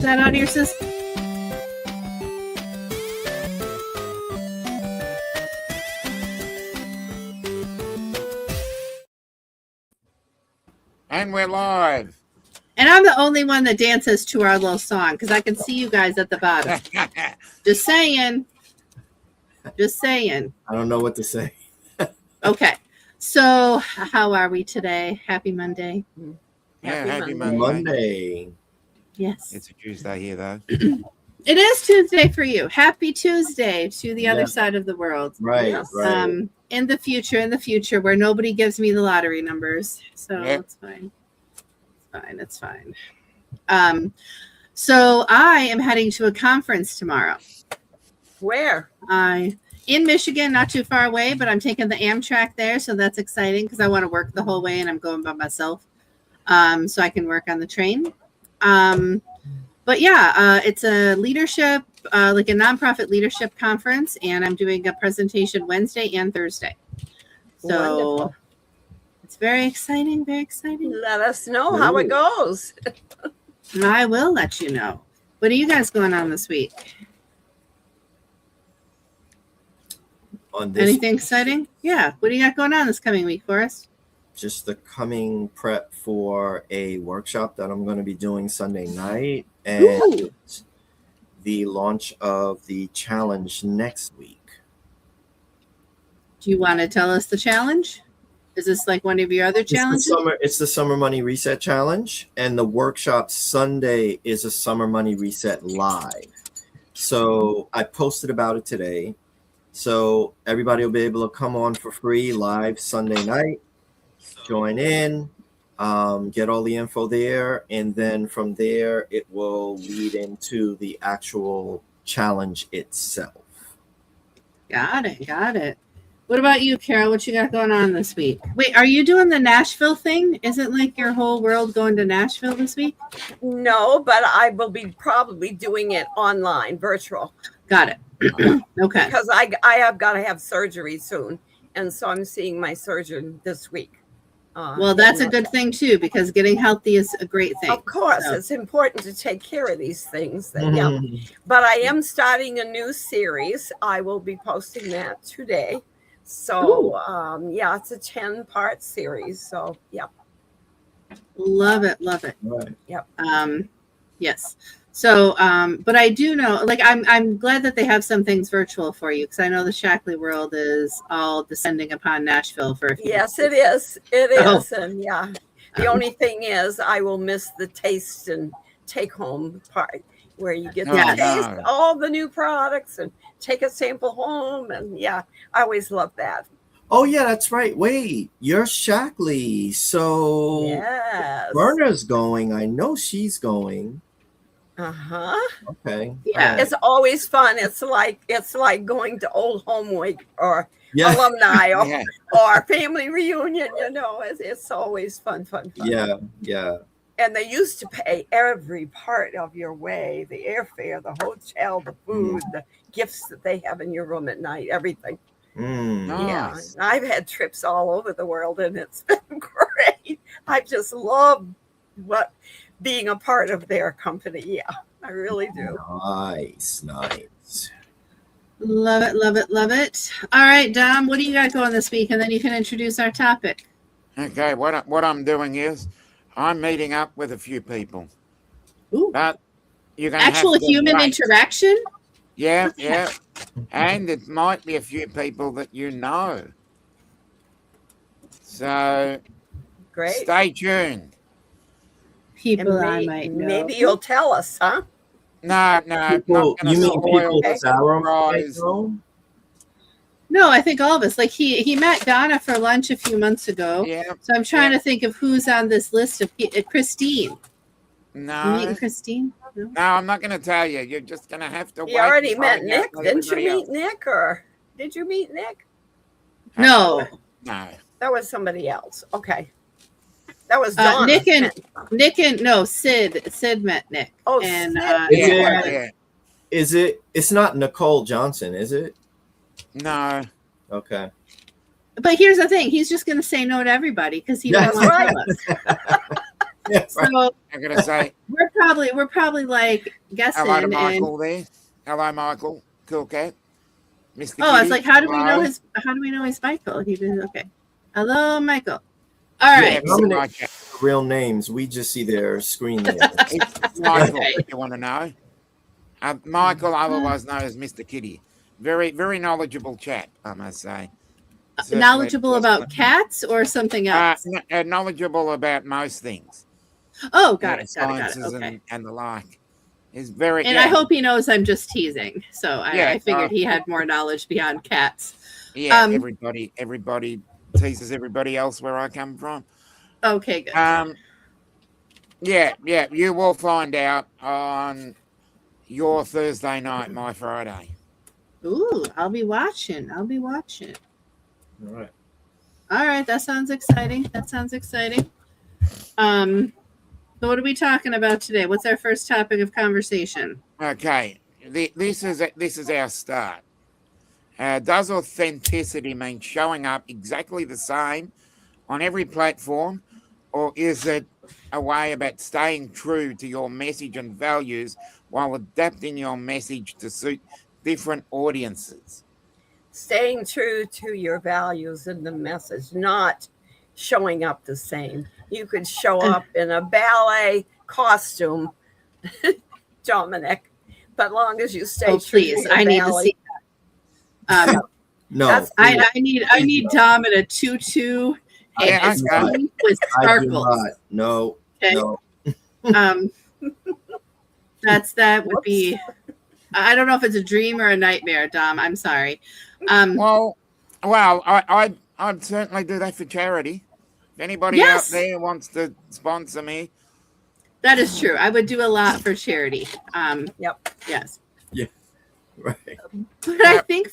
that out of your system? And we're live. And I'm the only one that dances to our little song because I can see you guys at the bottom. Just saying. Just saying. I don't know what to say. Okay. So how are we today? Happy Monday. Yeah, happy Monday. Yes. It's a Tuesday here, though. It is Tuesday for you. Happy Tuesday to the other side of the world. Right, Yes. right. In the future where nobody gives me the lottery numbers. So it's fine. It's fine. So I am heading to a conference tomorrow. Where? In Michigan, not too far away, but I'm taking the Amtrak there, so that's exciting because I want to work the whole way and I'm going by myself, so I can work on the train. But yeah, it's a leadership, like a nonprofit leadership conference, and I'm doing a presentation Wednesday and Thursday. So Wonderful. it's very exciting, very exciting. Let us know how it goes. I will let you know. What are you guys going on this week? On this, Anything exciting? Yeah. What do you got going on this coming week for us? just the coming prep for a workshop that I'm going to be doing Sunday night, and Ooh. the launch of the challenge next week. Do you want to tell us the challenge? Is this like one of your other challenges? It's the Summer Money Reset Challenge, and the workshop Sunday is a Summer Money Reset Live. So I posted about it today. So everybody will be able to come on for free live Sunday night, join in, get all the info there, and then from there it will lead into the actual challenge itself. Got it. What about you, Carol? What you got going on this week? Wait, are you doing the Nashville thing? Isn't like your whole world going to Nashville this week? No, but I will be probably doing it online, virtual. Got it. Okay. Because I have got to have surgery soon. And so I'm seeing my surgeon this week. Well, that's a good thing too, because getting healthy is a great thing. Of course, So. it's important to take care of these things. Mhm. Yeah. But I am starting a new series. I will be posting that today. So, yeah, it's a 10-part series. So, yeah. Love it. Right. Yep. Yes. So, but I do know, like, I'm glad that they have some things virtual for you because I know the Shackley world is all descending upon Nashville for a few Yes, days. it is. It Oh. is. And yeah, the only thing is I will miss the taste and take home part where you get to Yeah. taste all the new products and take a sample home. And yeah, I always love that. Oh yeah, that's right. Wait, you're Shackley. So Yes. Verna's going. I know she's going. Uh-huh. Okay. Yeah. It's always fun. It's like going to old home week or Yeah. alumni or, Yeah. or family reunion, you know, it's always fun. Yeah. And they used to pay every part of your way, the airfare, the hotel, the food, the gifts that they have in your room at night, everything. Mm. Nice. Yeah. I've had trips all over the world and it's been great. I just love being a part of their company. Yeah, I really do. Nice. Love it. All right, Dom, what do you got going this week? And then you can introduce our topic. Okay, what I'm doing is I'm meeting up with a few people. Ooh. But you're going Actual human interaction? Yeah. And it might be a few people that you know. So Great. stay tuned. People And I might know. maybe you'll tell us, huh? No, People, not gonna you mean spoil people the Sarah might surprise. know? No, I think all of us. Like he met Donna for lunch a few months ago. Yeah, So I'm trying to think of who's on this list of Christine. You meeting no, Christine? No? I'm not going to tell you. You're just going to have to wait. You already and met find out Nick. like Didn't you everybody meet else. Nick or did you meet Nick? No. No. That was somebody else. Okay. That was Donna. Nick and Sid met Nick. Oh, and Sid. Yeah. It's not Nicole Johnson, is it? No. Okay. But here's the thing: he's just going to say no to everybody because he doesn't That's want to tell us. Yeah, So I'm gonna say we're probably like guessing. hello to And Michael there. Hello, Michael. Cool cat. Mr. oh, I was Kitty. like, how do we know hello. he's Michael? He did okay. Hello, Michael. All Yeah, right. Yeah, nominate my cat. real names. We just see their screen names. It's Michael, Okay. if you want to know. Michael, otherwise known as Mr. Kitty. Very, very knowledgeable chap, I must say. Certainly, Knowledgeable about cats or something else? knowledgeable about most things. Oh, got it. Sciences Okay. and the like. Is very. And yeah, I hope he knows I'm just teasing. So Yeah, I figured he had more knowledge beyond cats. Yeah, everybody teases everybody else where I come from. Okay, good. Yeah, you will find out on your Thursday night, my Friday. Ooh, I'll be watching. All right. All right, that sounds exciting. So what are we talking about today? What's our first topic of conversation? Okay, this is our start. Does authenticity mean showing up exactly the same on every platform, or is it a way about staying true to your message and values while adapting your message to suit different audiences? Staying true to your values and the message, not showing up the same. You could show up in a ballet costume, Dominic, but long as you stay Oh, true please. to your I need to ballet- see that. No, That's- I need Dom in a tutu Yeah, and okay. with I do sparkles. not. No, Okay. no. Um, that would be. I don't know if it's a dream or a nightmare, Dom. I'm sorry. Well, I'd certainly do that for charity. If anybody Yes. out there wants to sponsor me, That is true. I would do a lot for charity. Yep. Yes. Right. But I think.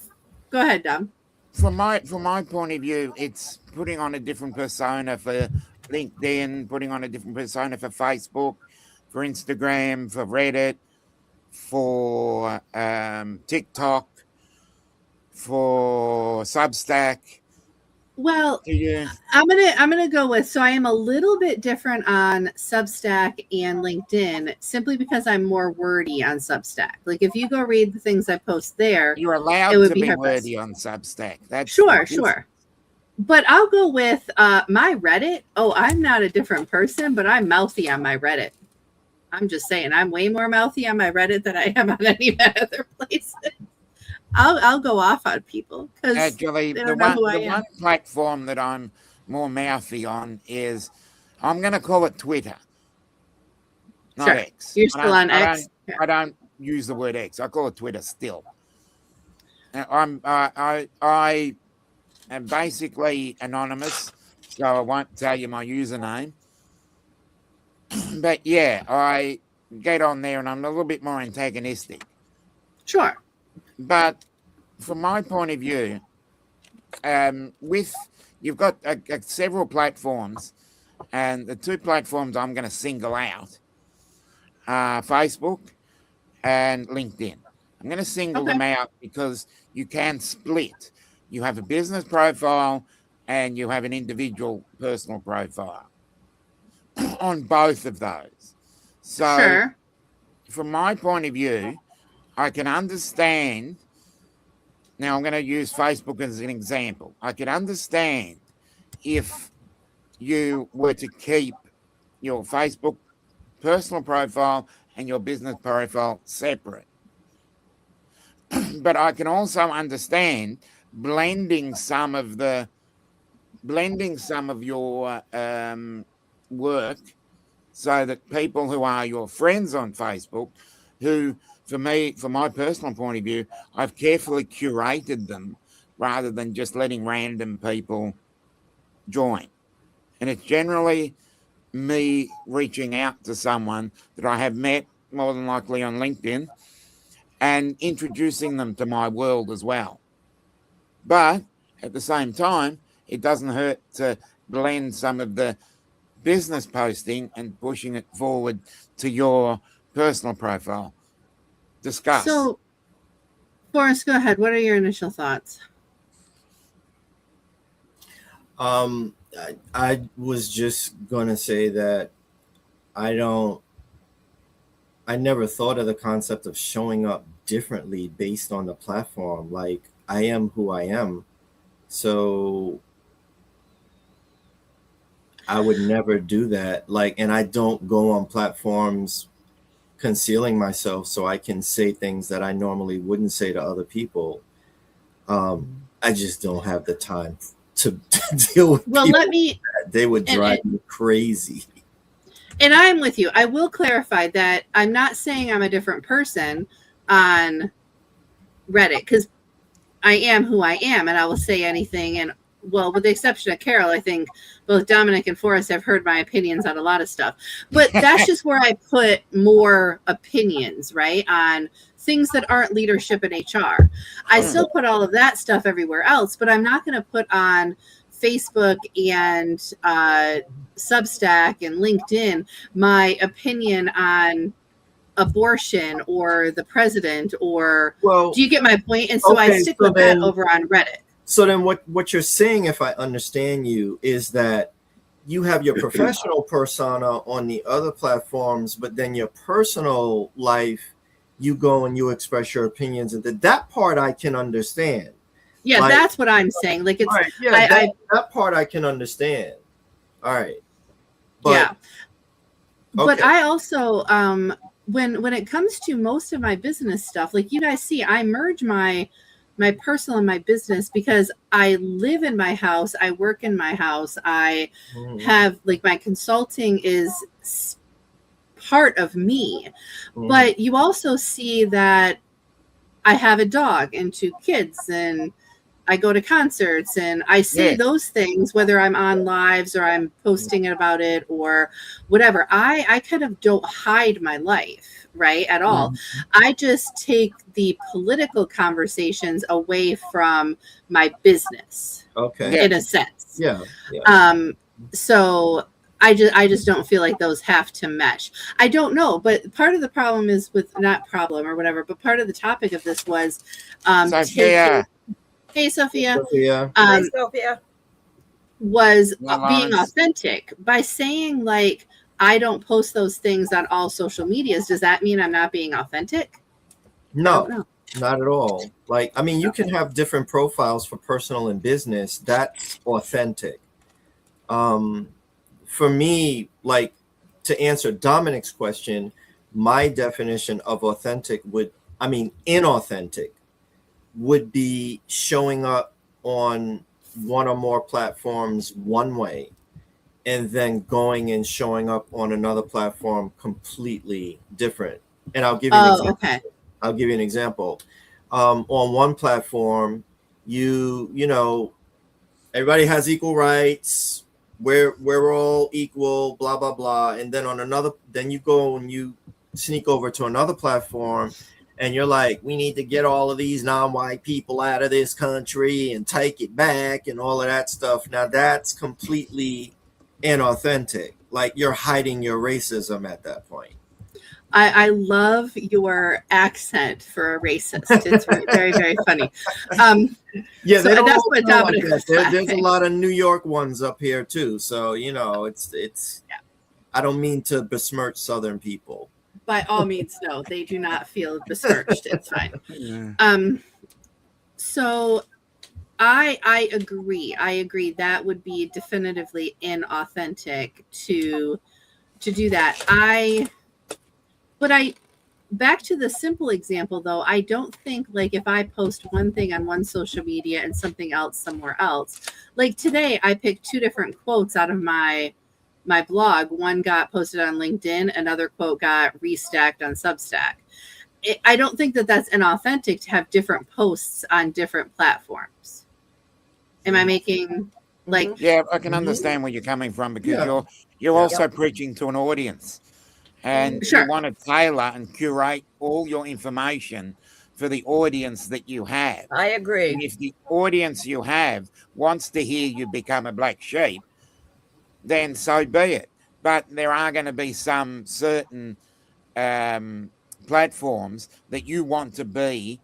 Go ahead, Dom. from my point of view, it's putting on a different persona for LinkedIn, putting on a different persona for Facebook, for Instagram, for Reddit, for TikTok, for Substack. Well, Do you? I'm gonna go with, so I am a little bit different on Substack and LinkedIn simply because I'm more wordy on Substack. Like if you go read the things I post there, You're allowed it would to be be her wordy on Substack. That's sure. But I'll go with my Reddit. Oh, I'm not a different person, but I'm mouthy on my Reddit. I'm just saying, I'm way more mouthy on my Reddit than I am on any of my other places. I'll go off on people because Actually, they the don't know who I one am. platform that I'm more mouthy on is, I'm going to call it Twitter, not Sure. X. You're still on X. I don't use the word X. I call it Twitter still. I am basically anonymous, so I won't tell you my username. But yeah, I get on there and I'm a little bit more antagonistic. Sure. But from my point of view, with you've got several platforms, and the two platforms I'm going to single out are Facebook and LinkedIn. I'm going to single them out because you can split. You have a business profile and you have an individual personal profile on both of those. So, Sure. from my point of view, I can understand. Now, I'm going to use Facebook as an example. I could understand if you were to keep your Facebook personal profile and your business profile separate. But I can also understand blending some of your work so that people who are your friends on Facebook, who, for me, from my personal point of view, I've carefully curated them rather than just letting random people join. And it's generally me reaching out to someone that I have met, more than likely on LinkedIn, and introducing them to my world as well. But at the same time, it doesn't hurt to blend some of the business posting and pushing it forward to your personal profile. Discuss. So, Forrest, go ahead. What are your initial thoughts? I was just gonna say that I never thought of the concept of showing up differently based on the platform. Like, I am who I am. So I would never do that. Like, and I don't go on platforms concealing myself so I can say things that I normally wouldn't say to other people. I just don't have the time to deal with Well, people. let me, They would drive me crazy. and I'm with you. I will clarify that I'm not saying I'm a different person on Reddit, because I am who I am, and I will say anything. And well, with the exception of Carol, I think both Dominic and Forrest have heard my opinions on a lot of stuff. But that's just where I put more opinions, right, on things that aren't leadership in HR. I still put all of that stuff everywhere else, but I'm not going to put on Facebook and Substack and LinkedIn my opinion on abortion or the president, or Well, do you get my point? And so I okay, stick so with that then- over on Reddit. So then what you're saying, if I understand you, is that you have your professional persona on the other platforms, but then your personal life, you go and you express your opinions, and that part I can understand. Yeah, Like- that's what I'm saying. Like, it's All right, yeah, that part I can understand. All right. But, yeah. But okay. I also when it comes to most of my business stuff, like you guys see, I merge my personal and my business because I live in my house, I work in my house, I have, like, my consulting is part of me. But you also see that I have a dog and 2 kids, and I go to concerts, and I say those things, whether I'm on lives or I'm posting about it or whatever. I kind of don't hide my life, right, at all. I just take the political conversations away from my business, Okay. in a sense. Yeah. So I just don't feel like those have to mesh. I don't know, but part of the problem is with, not problem or whatever, but part of the topic of this was Sophia. Hey, Sophia. Yeah. Hi, Sophia. Was Well, being Lawrence. authentic by saying, like, I don't post those things on all social medias. Does that mean I'm not being authentic? I don't No, know. not at all. Like, I mean, you can have different profiles for personal and business. That's authentic. For me, like, to answer Dominic's question, my definition of authentic inauthentic would be showing up on one or more platforms one way and then going and showing up on another platform completely different. And I'll give you an example. Okay. I'll give you an example. On one platform, you know, everybody has equal rights. We're all equal, blah blah blah. And then on another, then you go and you sneak over to another platform, and you're like, we need to get all of these non-white people out of this country and take it back and all of that stuff. Now that's completely inauthentic. Like, you're hiding your racism at that point. I love your accent for a racist. It's very, very funny. Yeah, so they don't that's all what sound like Dominic that. was There's a laughing. lot of New York ones up here too. So, you know, it's I don't mean to besmirch Southern people. By all means, no, they do not feel besmirched. It's fine. So I agree. I agree. That would be definitively inauthentic to do that. Back to the simple example though, I don't think, like, if I post one thing on one social media and something else somewhere else, like today I picked 2 different quotes out of my blog. One got posted on LinkedIn, another quote got restacked on Substack. I don't think that that's inauthentic to have different posts on different platforms. Am I making, like, Yeah, I can understand where you're coming from, because you're also preaching to an audience, and Sure. you want to tailor and curate all your information for the audience that you have. I agree. And if the audience you have wants to hear you become a black sheep, then so be it. But there are going to be some certain platforms that you want to be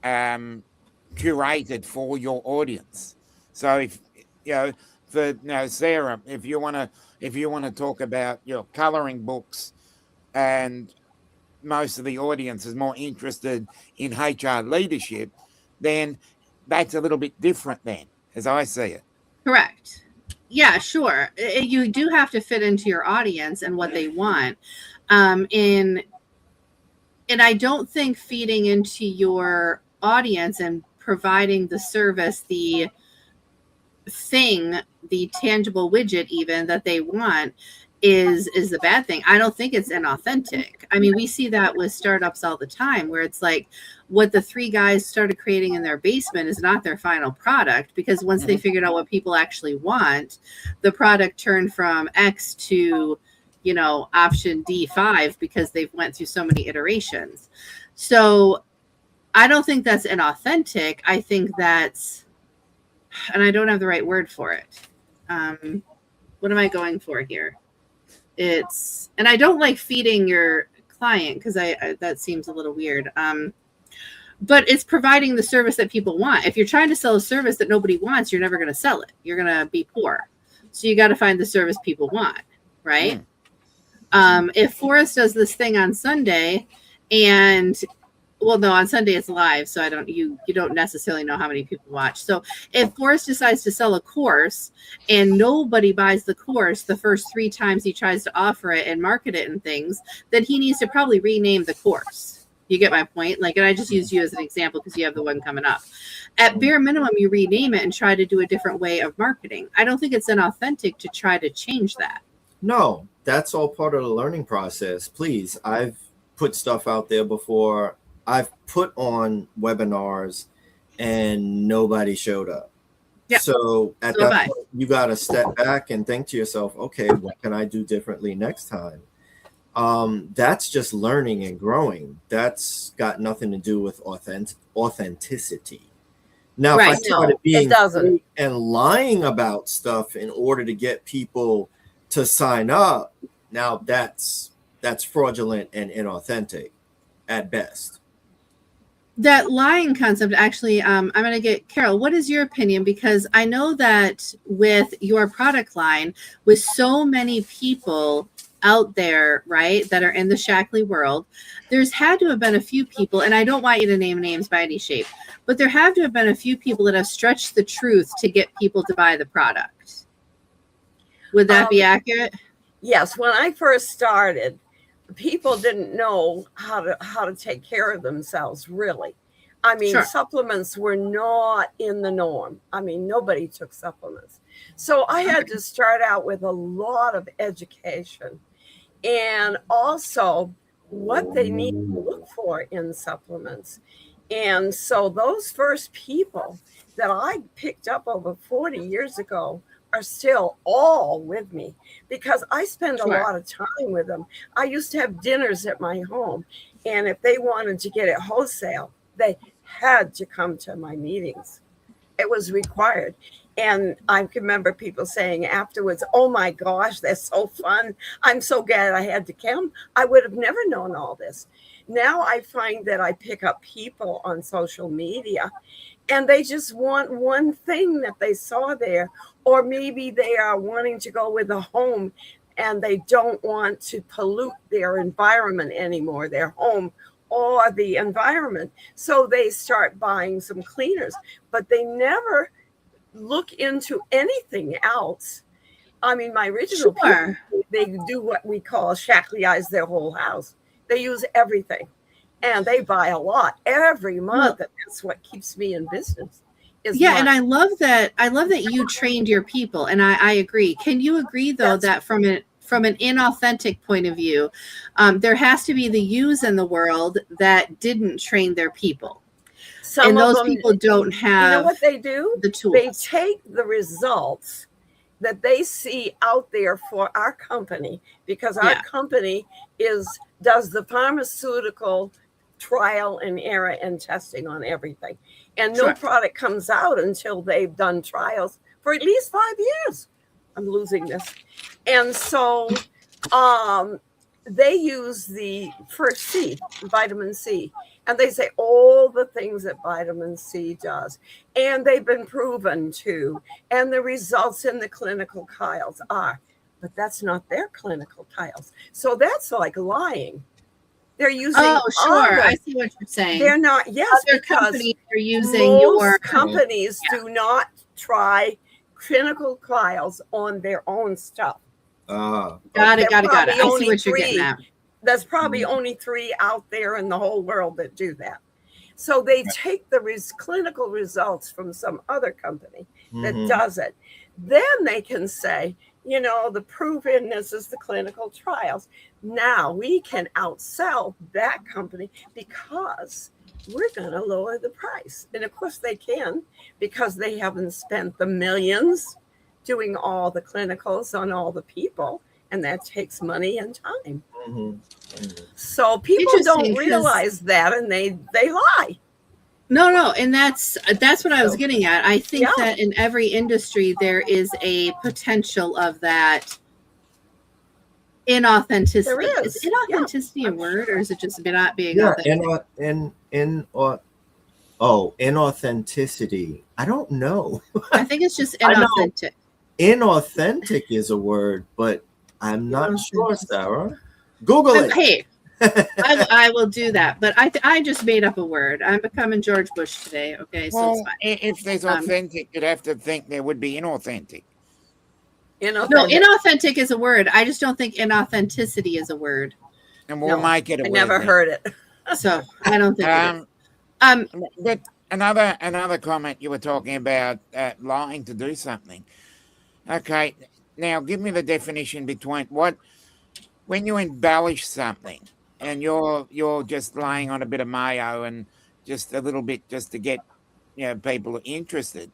curated for your audience. So if, you know, for Sarah, if you want to talk about your coloring books, and most of the audience is more interested in HR leadership, then that's a little bit different then, as I see it. Correct. Yeah, sure. You do have to fit into your audience and what they want. And I don't think feeding into your audience and providing the service, the thing, the tangible widget even that they want is the bad thing. I don't think it's inauthentic. I mean, we see that with startups all the time, where it's like what the three guys started creating in their basement is not their final product, because once they figured out what people actually want, the product turned from X to, you know, option D5, because they've went through so many iterations. So I don't think that's inauthentic. I think that's, and I don't have the right word for it. What am I going for here? It's, and I don't like feeding your client, because I that seems a little weird. But it's providing the service that people want. If you're trying to sell a service that nobody wants, you're never going to sell it. You're going to be poor. So you got to find the service people want, right? If Forrest does this thing on Sunday, and well, no, on Sunday it's live, so you don't necessarily know how many people watch. So if Forrest decides to sell a course and nobody buys the course the first 3 times he tries to offer it and market it and things, then he needs to probably rename the course. You get my point? Like, and I just use you as an example because you have the one coming up. At bare minimum, you rename it and try to do a different way of marketing. I don't think it's inauthentic to try to change that. No, that's all part of the learning process. Please, I've put stuff out there before. I've put on webinars and nobody showed up. Yeah. So at that point, you got to step back and think to yourself, okay, what can I do differently next time? That's just learning and growing. That's got nothing to do with authenticity. Now, if I started being and lying about stuff in order to get people to sign up, now that's fraudulent and inauthentic at best. That lying concept, actually, I'm going to get Carol. What is your opinion? Because I know that with your product line, with so many people out there, right, that are in the Shackley world, there's had to have been a few people, and I don't want you to name names by any shape, but there have to have been a few people that have stretched the truth to get people to buy the product. Would that be accurate? Yes. When I first started, people didn't know how to take care of themselves, really. I mean, supplements were not in the norm. I mean, nobody took supplements. So I had to start out with a lot of education, and also what they need to look for in supplements. And so those first people that I picked up over 40 years ago are still all with me, because I spend a lot of time with them. I used to have dinners at my home, and if they wanted to get it wholesale, they had to come to my meetings. It was required. And I can remember people saying afterwards, oh my gosh, they're so fun. I'm so glad I had to come. I would have never known all this. Now I find that I pick up people on social media, and they just want one thing that they saw there, or maybe they are wanting to go with a home and they don't want to pollute their environment anymore, their home or the environment. So they start buying some cleaners, but they never look into anything else. I mean, my original people, they do what we call Shackley-ize their whole house. They use everything, and they buy a lot every month. And that's what keeps me in business. And I love that. I love that you trained your people, and I agree. Can you agree though that from an inauthentic point of view, there has to be the yous in the world that didn't train their people? And those people don't have, you know what they do? The tools. They take the results that they see out there for our company, because our company does the pharmaceutical trial and error and testing on everything. And no product comes out until they've done trials for at least 5 years. I'm losing this. And so they use the first C, vitamin C, and they say all the things that vitamin C does, and they've been proven to, and the results in the clinical trials are, but that's not their clinical trials. So that's like lying. They're using I see what you're saying. They're not, yes, Other because companies are using most companies do not try clinical trials on their own stuff. Got it. I see what you're getting at. There's probably only 3 out there in the whole world that do that. So they take the clinical results from some other company that does it. Then they can say, you know, the proof in this is the clinical trials. Now we can outsell that company because we're going to lower the price. And of course they can, because they haven't spent the millions doing all the clinicals on all the people. And that takes money and time. So people don't realize that, and they lie. No, and that's what I was getting at. I think that in every industry there is a potential of that inauthenticity. There is. Is inauthenticity a word, or is it just not being authentic? Inauthenticity. I don't know. I think it's just inauthentic. Inauthentic is a word, but I'm not sure, Sarah. Google it. Hey, I will do that. But I just made up a word. I'm becoming George Bush today. Okay, so it's fine. If there's authentic, you'd have to think there would be inauthentic. No, inauthentic is a word. I just don't think inauthenticity is a word. And we'll make it a word. I never heard it. So I don't think it is. But another comment you were talking about lying to do something. Okay, now give me the definition between when you embellish something and you're just laying on a bit of mayo and just a little bit just to get people interested.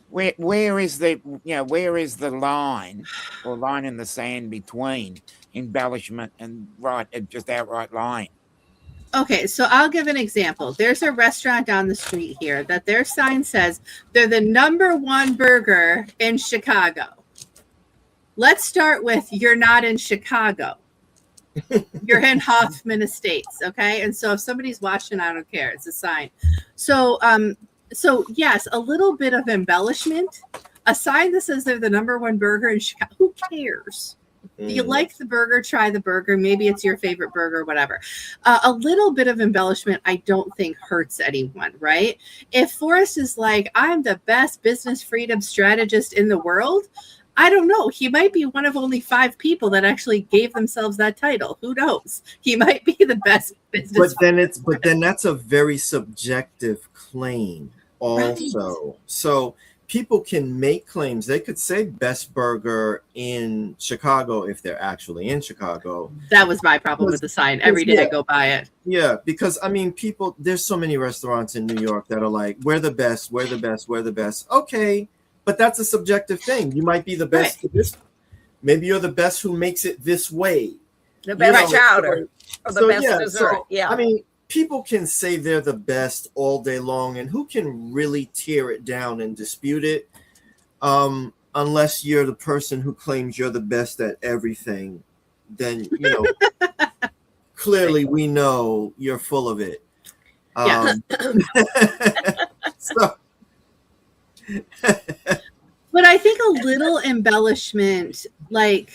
Where is the line or line in the sand between embellishment and just outright lying? Okay, so I'll give an example. There's a restaurant down the street here that their sign says they're the #1 burger in Chicago. Let's start with you're not in Chicago. You're in Hoffman Estates, okay? And so if somebody's watching, I don't care. It's a sign. So yes, a little bit of embellishment. A sign that says they're the #1 burger in Chicago. Who cares? Do you like the burger? Try the burger. Maybe it's your favorite burger, whatever. A little bit of embellishment, I don't think hurts anyone, right? If Forrest is like, I'm the best business freedom strategist in the world, I don't know. He might be one of only 5 people that actually gave themselves that title. Who knows? He might be the best business. But then that's a very subjective claim also. Right. So people can make claims. They could say best burger in Chicago if they're actually in Chicago. That was my problem with the sign. Every day I go by it. Yeah, because I mean, there's so many restaurants in New York that are like, we're the best, we're the best, we're the best. Okay, but that's a subjective thing. You might be the best to this. Maybe you're the best who makes it this way. The best chowder or the best dessert. I mean, people can say they're the best all day long, and who can really tear it down and dispute it? Unless you're the person who claims you're the best at everything, then clearly we know you're full of it. So. But I think a little embellishment, like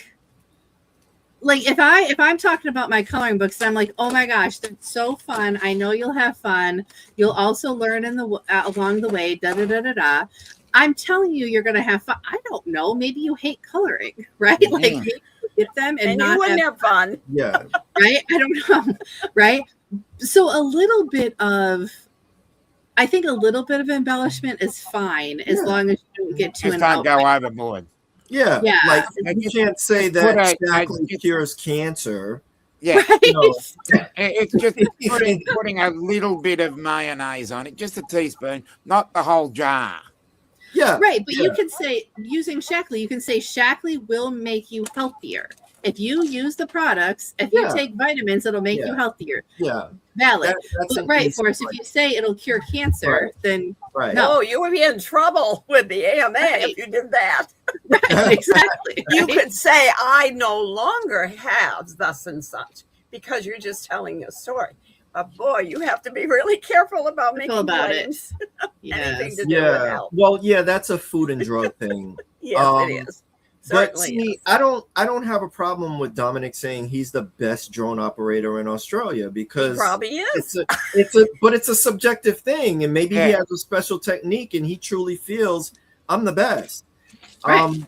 if I'm talking about my coloring books, I'm like, oh my gosh, that's so fun. I know you'll have fun. You'll also learn along the way. Da da da da da. I'm telling you, you're gonna have fun. I don't know. Maybe you hate coloring, right? Yeah. Like you get them and not you wouldn't have fun. Yeah. Right. I don't know. Right. So a little bit of. I think a little bit of embellishment is fine as long as you don't get too involved. Just don't go overboard. Yeah. Like you can't say that chocolate cures cancer. Yeah. Right? It's just putting a little bit of mayonnaise on it, just a teaspoon, not the whole jar. Yeah. Right. But you can say, using Shackley, you can say Shackley will make you healthier. if you use the products, if you take vitamins, it'll make you healthier. Yeah. Valid. That's but right, Forrest, if you say it'll cure cancer, then right. no. Oh, you would be in trouble with the AMA if you did that. Right, exactly. You could say, I no longer have thus and such, because you're just telling a story. But boy, you have to be really careful about making claims. Anything to do with health. Well, yeah, that's a food and drug thing. Yes, it is. But see, I don't have a problem with Dominic saying he's the best drone operator in Australia, because he probably is. But it's a subjective thing, and maybe he has a special technique and he truly feels I'm the best. Right.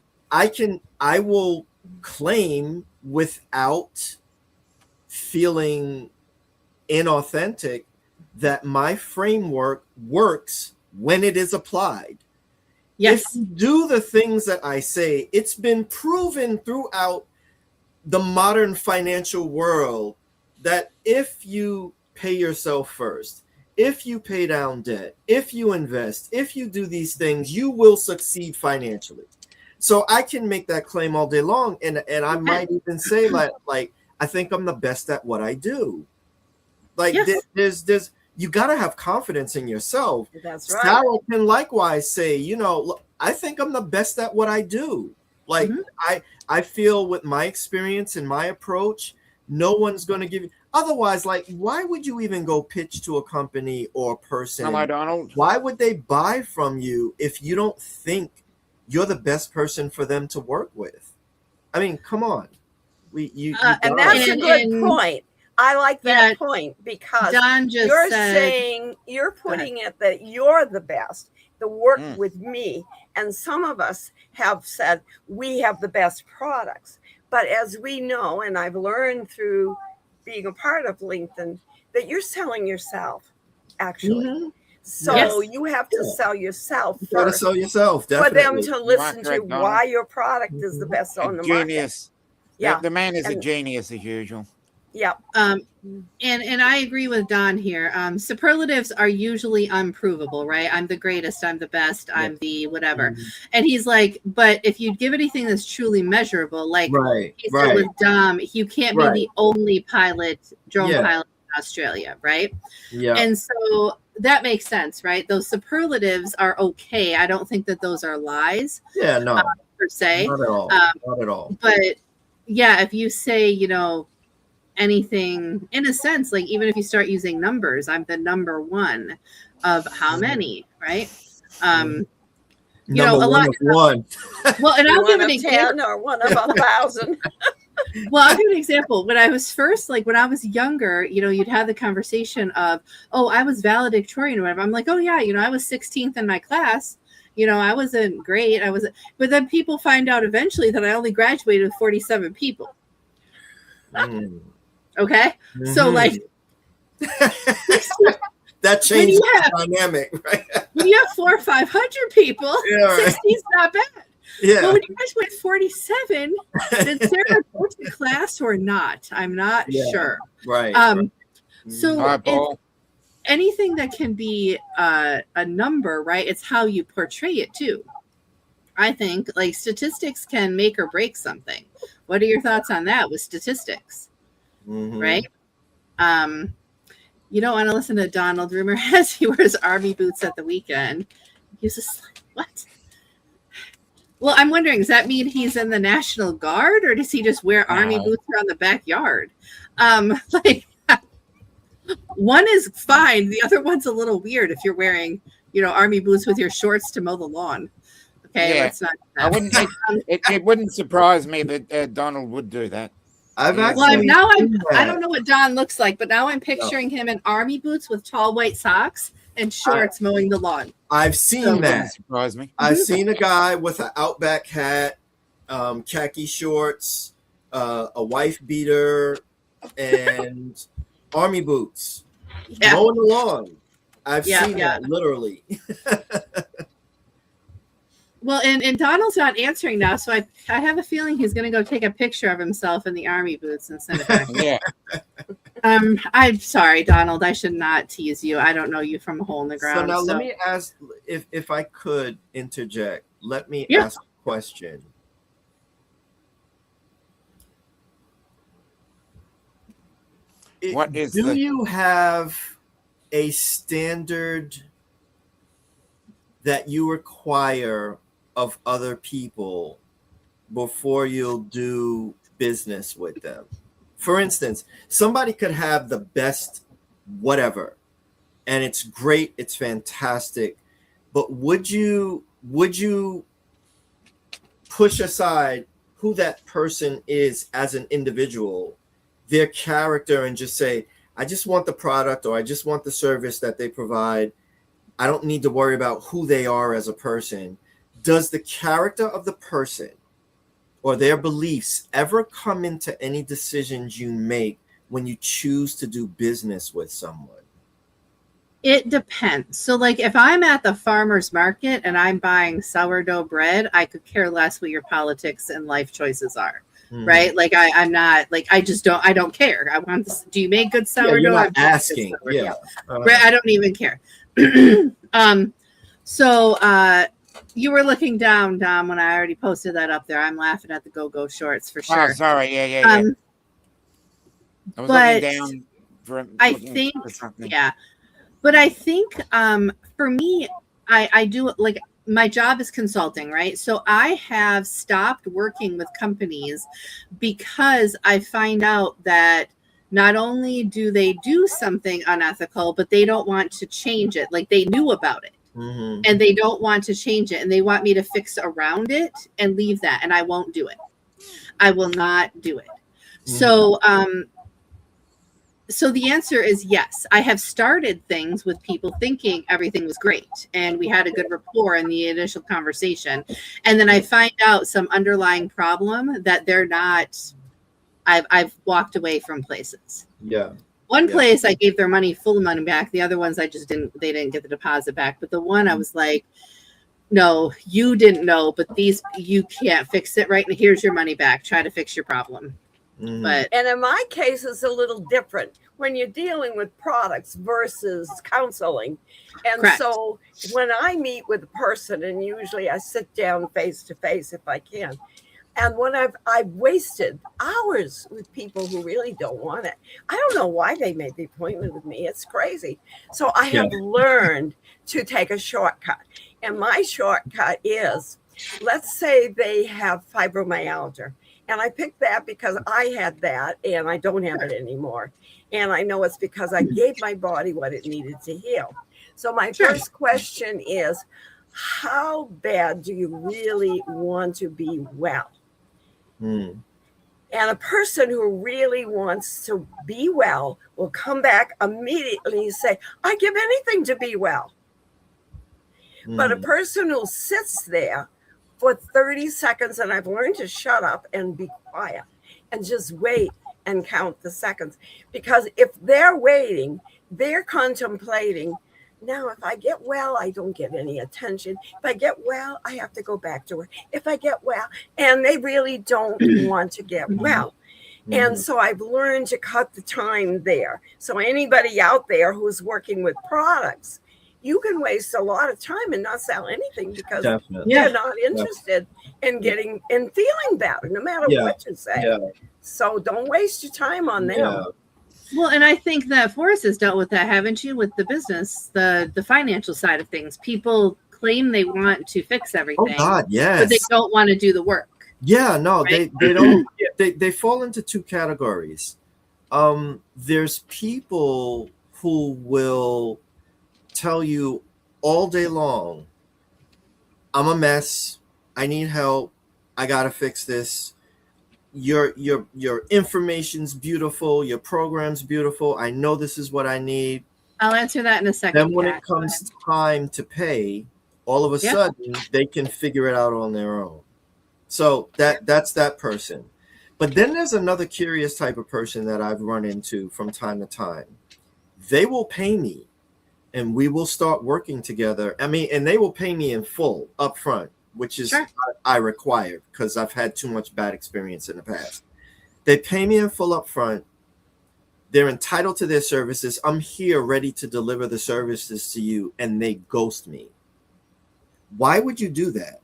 I will claim without feeling inauthentic that my framework works when it is applied. Yes. If you do the things that I say, it's been proven throughout the modern financial world that if you pay yourself first, if you pay down debt, if you invest, if you do these things, you will succeed financially. So I can make that claim all day long. And I might even say like I think I'm the best at what I do. Like there's you got to have confidence in yourself. That's right. Sarah can likewise say, look, I think I'm the best at what I do. Like I feel with my experience and my approach, no one's going to give you. Otherwise, like, why would you even go pitch to a company or a person? Hello, Donald. Why would they buy from you if you don't think you're the best person for them to work with? I mean, come on. And that's a good point. I like that point, because Don just you're saying, you're putting it that you're the best, the work with me. And some of us have said we have the best products. But as we know, and I've learned through being a part of LinkedIn, that you're selling yourself, actually. So you have to sell yourself first. You got to sell yourself, definitely. For them to listen to why your product is the best on the market. Genius. Yeah. The man is a genius as usual. Yeah. And I agree with Don here. Superlatives are usually unprovable, right? I'm the greatest, I'm the best, I'm the whatever. And he's like, but if you give anything that's truly measurable, like he said with Dom, you can't be the only drone pilot in Australia, right? Yeah. And so that makes sense, right? Those superlatives are okay. I don't think that those are lies. Yeah, no. Per se. Not at all. Not at all. But yeah, if you say, anything in a sense, like even if you start using numbers, I'm the number one of how many, right? A lot of one. Well, and I'll give an example. Or one of 1,000. Well, I'll give an example. When I was when I was younger, you'd have the conversation of, oh, I was valedictorian or whatever. I'm like, oh yeah, I was 16th in my class. I wasn't great. But then people find out eventually that I only graduated with 47 people. Okay. So like that changes the dynamic, right? When you have 400 or 500 people, 60 is not bad. Yeah. But when you guys went 47, did Sarah go to class or not? I'm not sure. Right. So anything that can be a number, right? It's how you portray it too. I think like statistics can make or break something. What are your thoughts on that with statistics? Right? You don't want to listen to Donald. Rumor has he wears army boots at the weekend. He's just like, what? Well, I'm wondering, does that mean he's in the National Guard, or does he just wear army boots around the backyard? One is fine. The other one's a little weird if you're wearing, army boots with your shorts to mow the lawn. Okay, let's not. It wouldn't surprise me that Donald would do that. I don't know what Don looks like, but now I'm picturing him in army boots with tall white socks and shorts mowing the lawn. I've seen that. Surprise me. I've seen a guy with an Outback hat, khaki shorts, a wife beater, and army boots mowing the lawn. I've seen that literally. Well, and Donald's not answering now, so I have a feeling he's going to go take a picture of himself in the army boots and send it back. I'm sorry, Donald. I should not tease you. I don't know you from a hole in the ground. So now let me ask, if I could interject, let me ask a question. What is Do you have a standard that you require of other people before you'll do business with them? For instance, somebody could have the best whatever, and it's great, it's fantastic, but would you push aside who that person is as an individual, their character, and just say, I just want the product or I just want the service that they provide. I don't need to worry about who they are as a person. Does the character of the person or their beliefs ever come into any decisions you make when you choose to do business with someone? It depends. So, like, if I'm at the farmer's market and I'm buying sourdough bread, I could care less what your politics and life choices are, right? Like, I'm not, like, I don't care. I want this. Do you make good sourdough? Yeah, you're not I'm making good asking. sourdough. Yeah. Right, I don't even care. So you were looking down, Dom, when I already posted that up there. I'm laughing at the go-go shorts for sure. Oh, sorry. Yeah. I was but looking down for. I looking think, for something. yeah. But I think for me, I do, like, my job is consulting, right? So I have stopped working with companies because I find out that not only do they do something unethical, but they don't want to change it. Like, they knew about it and they don't want to change it. And they want me to fix around it and leave that. And I won't do it. I will not do it. So, so the answer is yes. I have started things with people thinking everything was great and we had a good rapport in the initial conversation. And then I find out some underlying problem that they're not, I've walked away from places. Yeah. One place I gave their money, full money back. The other ones they didn't get the deposit back. But the one I was like, no, you didn't know, but you can't fix it right now. Here's your money back. Try to fix your problem. But and in my case, it's a little different when you're dealing with products versus counseling. And correct. So when I meet with a person, and usually I sit down face to face if I can, and when I've wasted hours with people who really don't want it. I don't know why they made the appointment with me. It's crazy. So I have learned to take a shortcut. And my shortcut is, let's say they have fibromyalgia. And I picked that because I had that and I don't have it anymore. And I know it's because I gave my body what it needed to heal. So my first question is, how bad do you really want to be well? And a person who really wants to be well will come back immediately and say, I give anything to be well. But a person who sits there for 30 seconds, and I've learned to shut up and be quiet and just wait and count the seconds. Because if they're waiting, they're contemplating, now if I get well, I don't get any attention. If I get well, I have to go back to work. If I get well, and they really don't want to get well. And so I've learned to cut the time there. So anybody out there who's working with products, you can waste a lot of time and not sell anything because they're not interested in getting and feeling better, no matter what you say. So don't waste your time on them. Well, and I think that Forrest has dealt with that, haven't you, with the business, the financial side of things. People claim they want to fix everything. Oh God, yes. But they don't want to do the work. Yeah, no, right? they don't. They fall into two categories. There's people who will tell you all day long, I'm a mess, I need help, I gotta fix this. Your information's beautiful, your program's beautiful, I know this is what I need. I'll answer that in a second. Then when it comes time to pay, all of a sudden they can figure it out on their own. So that's that person. But then there's another curious type of person that I've run into from time to time. They will pay me and we will start working together. I mean, and they will pay me in full up front, which is I require because I've had too much bad experience in the past. They pay me in full up front. They're entitled to their services. I'm here ready to deliver the services to you, and they ghost me. Why would you do that?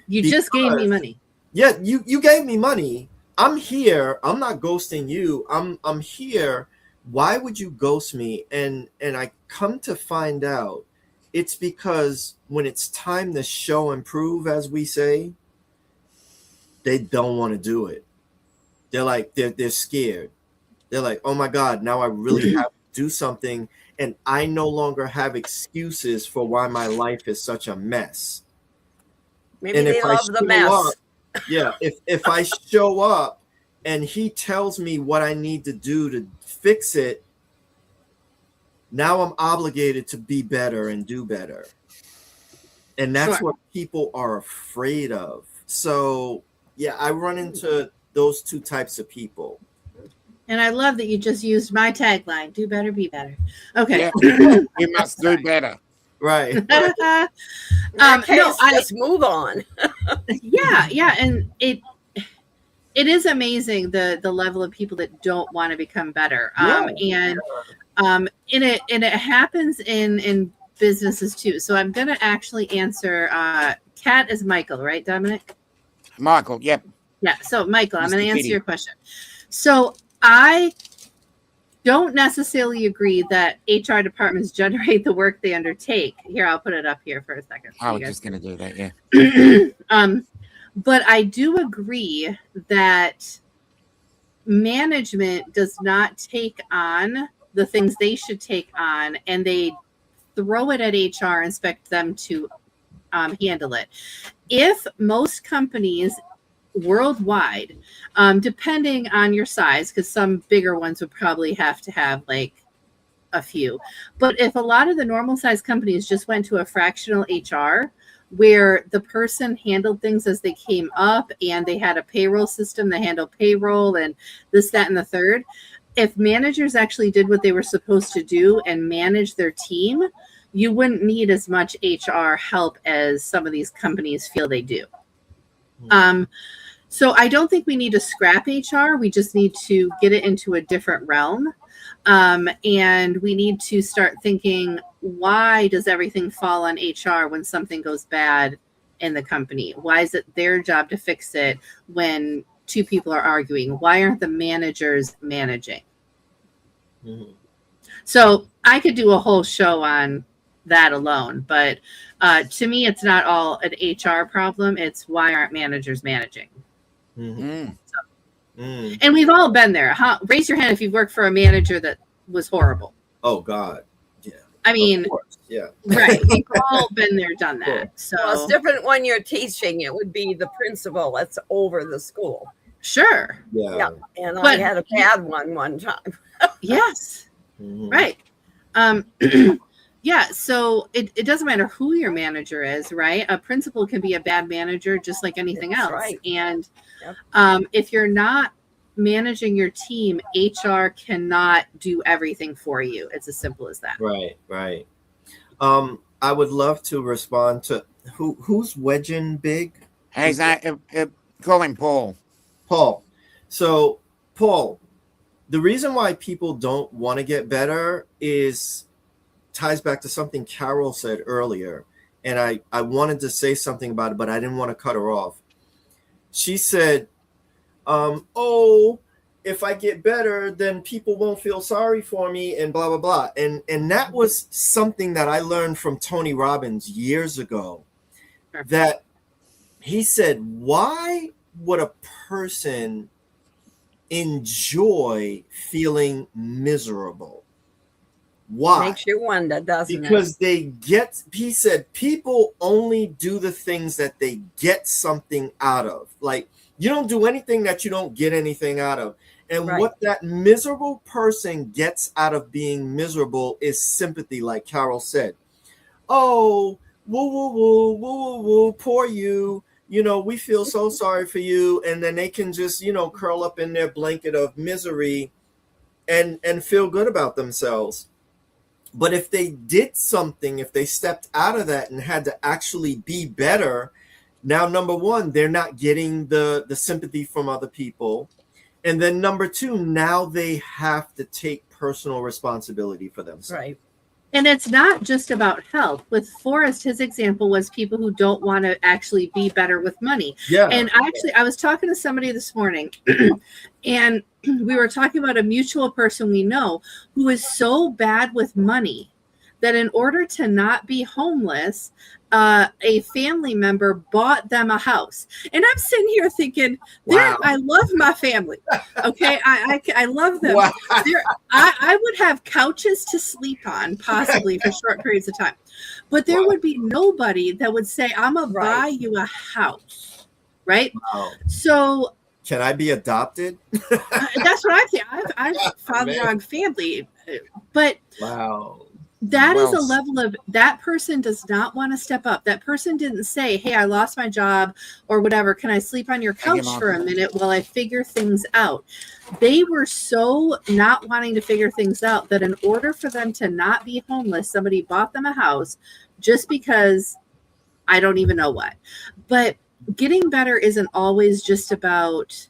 You just gave me money. Yeah, you gave me money. I'm here. I'm not ghosting you. I'm here why would you ghost me? And I come to find out it's because when it's time to show and prove, as we say, they don't want to do it. They're like, they're scared. They're like, oh my God, now I really have to do something. And I no longer have excuses for why my life is such a mess. Maybe And they if I love the show mess. up, yeah, if I show up and he tells me what I need to do to fix it, now I'm obligated to be better and do better. And that's Sure. what people are afraid of. So, yeah, I run into those two types of people. And I love that you just used my tagline: "Do better, be better." Okay. Yeah. You must do better. Right. In that case, No, just move on. yeah, and it is amazing the level of people that don't want to become better. And it happens in businesses too. So I'm gonna actually answer. Kat is Michael, right, Dominic? Michael, yep. Yeah. So Michael, I'm Mr. gonna answer Kitty. your question. So I don't necessarily agree that HR departments generate the work they undertake. Here, I'll put it up here for a second. I was just going to do that, yeah. But I do agree that management does not take on the things they should take on, and they throw it at HR and expect them to handle it. If most companies worldwide, depending on your size, because some bigger ones would probably have to have like a few, but if a lot of the normal size companies just went to a fractional HR where the person handled things as they came up and they had a payroll system that handled payroll and this, that, and the third, if managers actually did what they were supposed to do and manage their team, you wouldn't need as much HR help as some of these companies feel they do. So I don't think we need to scrap HR. We just need to get it into a different realm. And we need to start thinking, why does everything fall on HR when something goes bad in the company? Why is it their job to fix it when two people are arguing? Why aren't the managers managing? Mm-hmm. So I could do a whole show on that alone, but to me, it's not all an HR problem. It's why aren't managers managing? Mm-hmm. And we've all been there. Raise your hand if you've worked for a manager that was horrible. Oh God, yeah. I mean, yeah. Right. We've all been there, done that. So Well, it's different when you're teaching. It would be the principal that's over the school. Sure. Yeah. And I But- had a bad one time. Yes. Mhm. Right. Yeah. So it doesn't matter who your manager is, right? A principal can be a bad manager just like anything That's else. right. And Yep. if you're not managing your team, HR cannot do everything for you. It's as simple as that. Right. I would love to respond to who's wedging big? Hey, call him Paul. Paul. So, Paul, the reason why people don't want to get better ties back to something Carol said earlier. And I wanted to say something about it, but I didn't want to cut her off. She said, if I get better, then people won't feel sorry for me and blah, blah, blah. And that was something that I learned from Tony Robbins years ago, that he said, why would a person enjoy feeling miserable? Why? Makes you wonder, doesn't Because he said, people only do the things that they get something out of. Like, you don't do anything that you don't get anything out of. And what that miserable person gets out of being miserable is sympathy, like Carol said. Oh, woo, woo, woo, woo, woo, woo, poor you. You know, we feel so sorry for you. And then they can just, curl up in their blanket of misery and feel good about themselves. But if they did something, if they stepped out of that and had to actually be better, now, number one, they're not getting the sympathy from other people. And then number two, now they have to take personal responsibility for themselves. Right. And it's not just about health. With Forrest, his example was people who don't want to actually be better with money. Yeah. And I was talking to somebody this morning, and we were talking about a mutual person we know who is so bad with money that in order to not be homeless, a family member bought them a house. And I'm sitting here thinking, Wow. I love my family. Okay. I love them. Wow. I would have couches to sleep on possibly for short periods of time, but there would be nobody that would say, I'm going to buy you a house. Right. Wow. So can I be adopted? That's what I think. I've found the wrong family, but wow. That is a level of that person does not want to step up. That person didn't say, hey, I lost my job or whatever. Can I sleep on your couch for a minute while I figure things out? They were so not wanting to figure things out that in order for them to not be homeless, somebody bought them a house just because I don't even know what. But getting better isn't always just about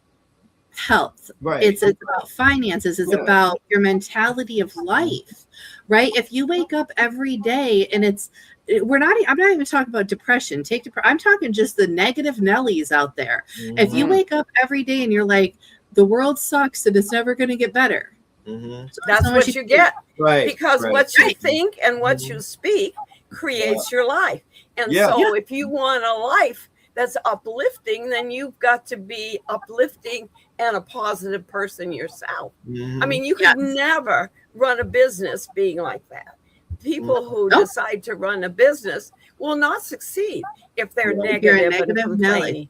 health. Right. It's about finances. It's about your mentality of life. Right. If you wake up every day and I'm not even talking about depression. I'm talking just the negative Nellies out there. Mm-hmm. If you wake up every day and you're like, the world sucks and it's never going to get better. Mm-hmm. So that's what you get. Right. Because what you think and what you speak creates your life. And so if you want a life that's uplifting, then you've got to be uplifting and a positive person yourself. Mm-hmm. I mean, you could never run a business being like that. People who decide to run a business will not succeed if they're negative and complaining.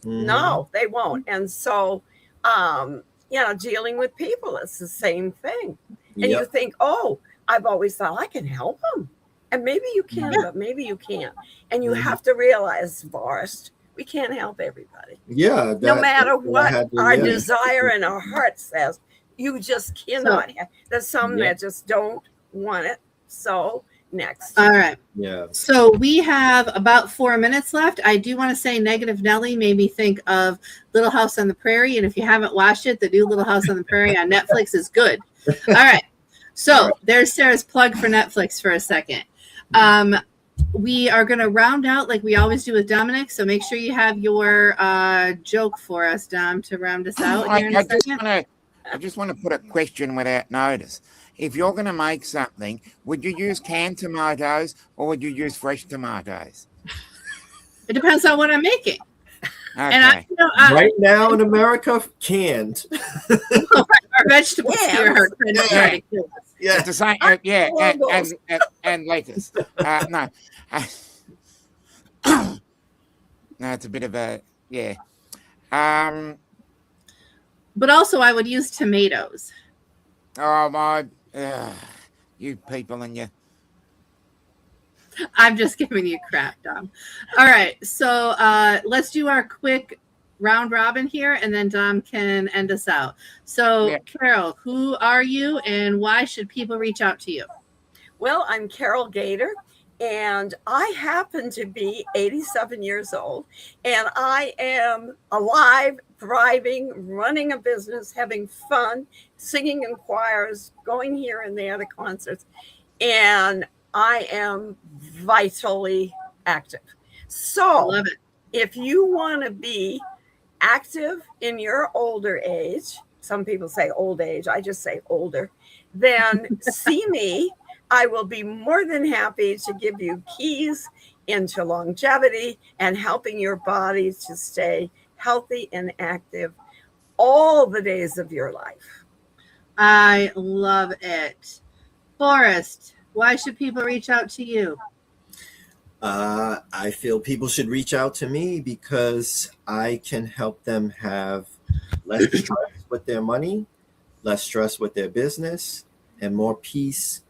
Mm-hmm. No, they won't. And so, dealing with people, it's the same thing. And you think, oh, I've always thought I can help them. And maybe you can, but maybe you can't. And you have to realize, Forrest, we can't help everybody. Yeah. No matter what our desire and our heart says, you just cannot have. There's some that just don't want it. So next. All right. Yeah. So we have about 4 minutes left. I do want to say Negative Nelly made me think of Little House on the Prairie. And if you haven't watched it, the new Little House on the Prairie on Netflix is good. All right. So there's Sarah's plug for Netflix for a second. We are going to round out like we always do with Dominic. So make sure you have your joke for us, Dom, to round us out here in a second. I just want to put a question without notice. If you're going to make something, would you use canned tomatoes or would you use fresh tomatoes? It depends on what I'm making. Okay. And right now in America, canned. Our vegetables here are Yeah, it's the same. And lettuce. No, no, it's a bit of a But also, I would use tomatoes. Oh my! You people and you. I'm just giving you crap, Dom. All right, so let's do our quick round robin here, and then Dom can end us out. So, Carol, who are you, and why should people reach out to you? Well, I'm Carol Gator, and I happen to be 87 years old, and I am alive, thriving, running a business, having fun, singing in choirs, going here and there to concerts, and I am vitally active. So love it. If you want to be active in your older age, some people say old age, I just say older, then see me. I will be more than happy to give you keys into longevity and helping your body to stay healthy and active all the days of your life. I love it. Forrest, why should people reach out to you? I feel people should reach out to me because I can help them have less stress with their money, less stress with their business, and more peace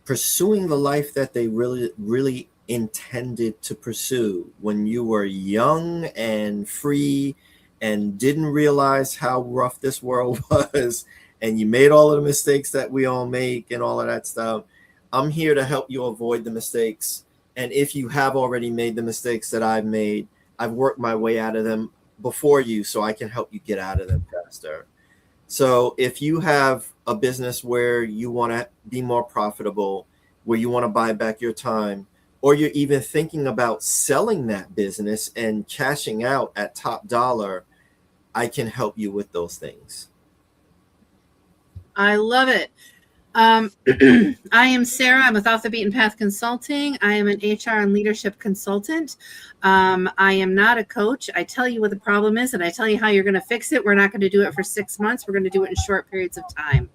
pursuing the life that they really intended to pursue when you were young and free and didn't realize how rough this world was, and you made all of the mistakes that we all make and all of that stuff. I'm here to help you avoid the mistakes. And if you have already made the mistakes that I've made, I've worked my way out of them before you, so I can help you get out of them faster. So if you have a business where you want to be more profitable where you want to buy back your time, or you're even thinking about selling that business and cashing out at top dollar, I can help you with those things. I love it. I am Sarah. I'm with Off the Beaten Path Consulting. I am an HR and leadership consultant. I am not a coach. I tell you what the problem is, and I tell you how you're going to fix it. We're not going to do it for 6 months. We're going to do it in short periods of time.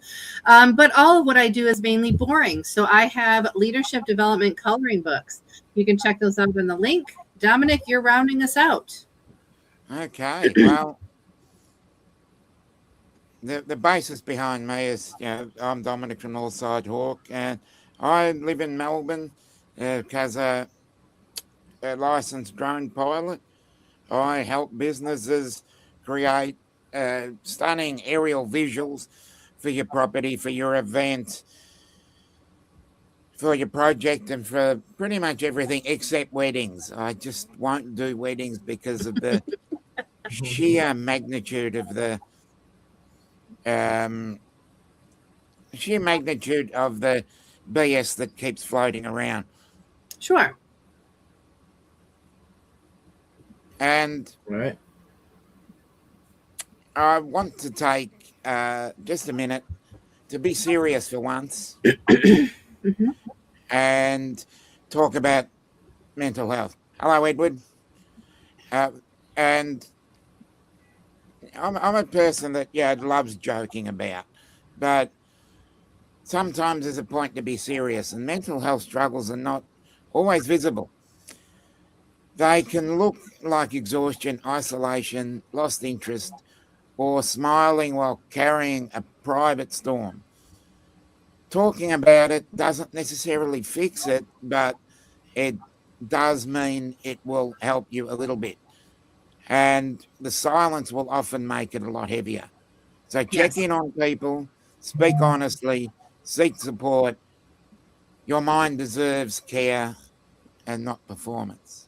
But all of what I do is mainly boring. So I have leadership development coloring books. You can check those out in the link. Dominic, you're rounding us out. Okay, well, the basis behind me is, I'm Dominic from Northside Hawk, and I live in Melbourne as a licensed drone pilot. I help businesses create stunning aerial visuals for your property, for your event, for your project, and for pretty much everything except weddings. I just won't do weddings because of the sheer magnitude of the BS that keeps floating around. Sure. And Right. I want to take just a minute to be serious for once and talk about mental health. Hello, Edward. And I'm a person that, loves joking about, but sometimes there's a point to be serious, and mental health struggles are not always visible. They can look like exhaustion, isolation, lost interest, or smiling while carrying a private storm. Talking about it doesn't necessarily fix it, but it does mean it will help you a little bit. And the silence will often make it a lot heavier. So check in on people, speak honestly, seek support. Your mind deserves care and not performance.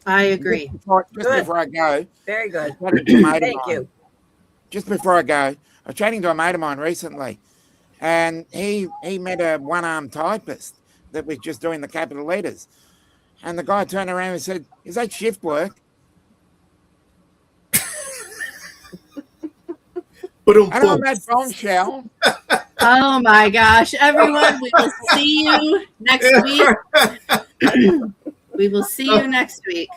I agree. Just before I go, Very good. Thank you. Just before I go, I was chatting to a mate of mine recently, and he met a one-armed typist that was just doing the capital letters. And the guy turned around and said, "Is that shift work?" And on that bombshell. Oh my gosh, everyone, we will see you next week. We will see you next week.